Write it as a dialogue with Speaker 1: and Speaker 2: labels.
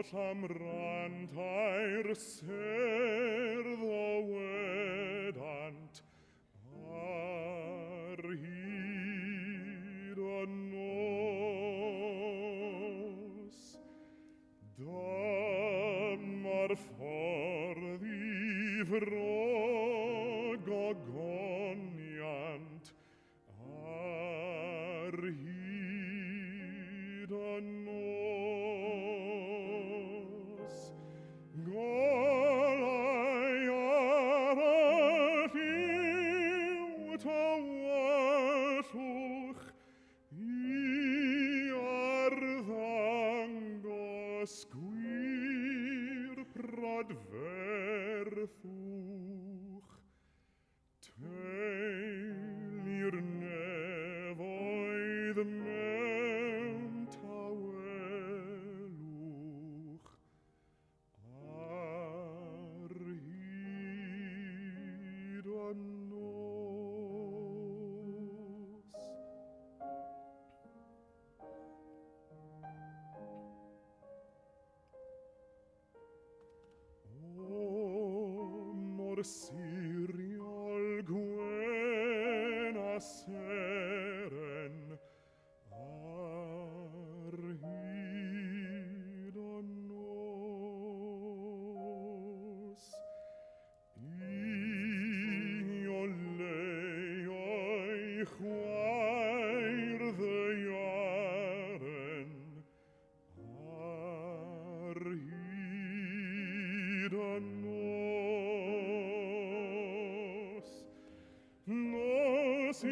Speaker 1: am rand a'r serdd o wedant ar hyd o nos. Dyma'r ffordd I frog o goniant ar hyd o nos. Golau ar y lliw tywallwch I arddangos gwir pradferthwch. Teulu'r nefoedd mewn tawelwch ar hyd o nos. O mor siriol gwen a seren ar hyd o nos. I o leo'i chwaer ddeiaren ar hyd o nos. Nos I